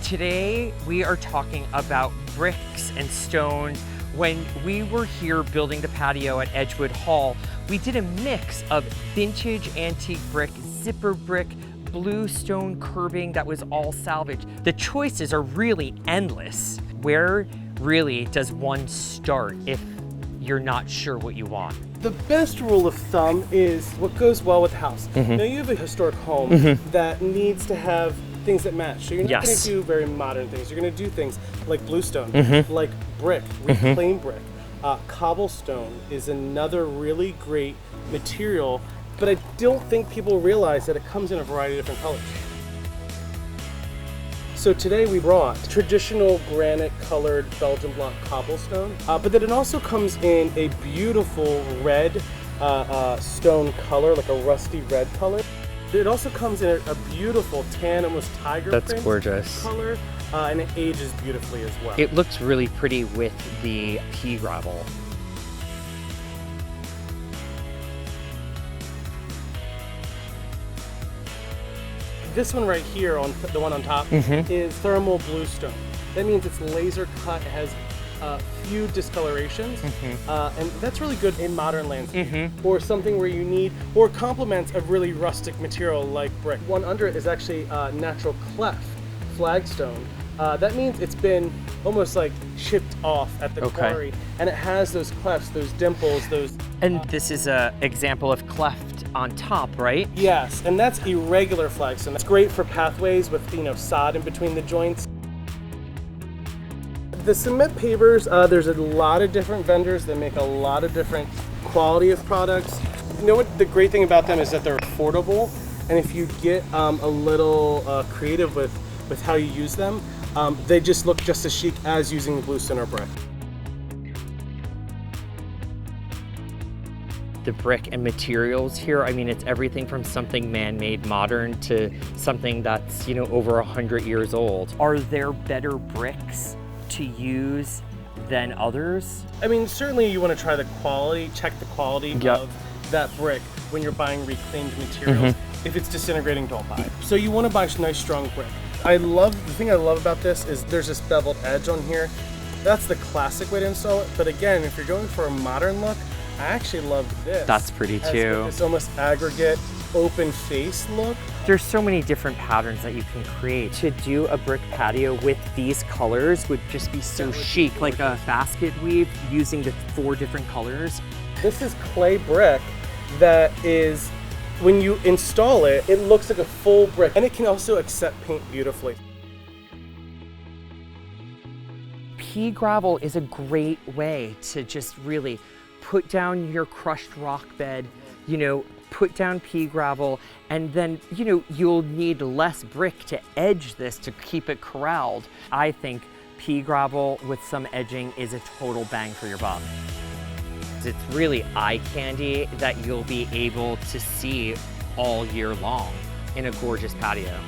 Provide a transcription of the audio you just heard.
Today we are talking about bricks and stone. When we were here building the patio at Edgewood Hall, we did a mix of vintage antique brick, zipper brick, bluestone curbing that was all salvage. The choices are really endless. Where really does one start if you're not sure what you want? The best rule of thumb is what goes well with the house. Now you have a historic home that needs to have things that match. So you're not going to do very modern things. You're going to do things like bluestone, like brick, reclaimed brick. Cobblestone is another really great material, but I don't think people realize that it comes in a variety of different colors. So today we brought traditional granite colored Belgian block cobblestone, but then it also comes in a beautiful red stone color, like a rusty red color. It also comes in a beautiful tan, almost tiger print. That's gorgeous. Color, and it ages beautifully as well. It looks really pretty with the pea gravel. This one right here, on the one on top, is thermal bluestone. That means it's laser cut, it has few discolorations, and that's really good in modern landscape, or something where you need, or complements a really rustic material like brick. One under it is actually natural cleft flagstone. That means it's been almost like chipped off at the quarry, and it has those clefts, those dimples, those... And this is an example of cleft on top, right? Yes, and that's irregular flagstone. It's great for pathways with, sod in between the joints. The cement pavers, there's a lot of different vendors that make a lot of different quality of products. You know what the great thing about them is that they're affordable, and if you get a little creative with how you use them, they just look just as chic as using the bluestone or brick. The brick and materials here, I mean, it's everything from something man-made modern to something that's, over 100 years old. Are there better bricks to use than others? I mean, certainly you want to try the quality, check the quality of that brick when you're buying reclaimed materials. If it's disintegrating, don't buy it. So you want to buy nice, strong brick. The thing I love about this is there's this beveled edge on here. That's the classic way to install it. But again, if you're going for a modern look, I actually love this. That's pretty too. This almost aggregate open face look. There's so many different patterns that you can create. To do a brick patio with these colors would just be so chic, like a basket weave using the 4 different colors. This is clay brick that is, when you install it, it looks like a full brick, and it can also accept paint beautifully. Pea gravel is a great way to just really put down your crushed rock bed, put down pea gravel, and then, you'll need less brick to edge this to keep it corralled. I think pea gravel with some edging is a total bang for your buck. It's really eye candy that you'll be able to see all year long in a gorgeous patio.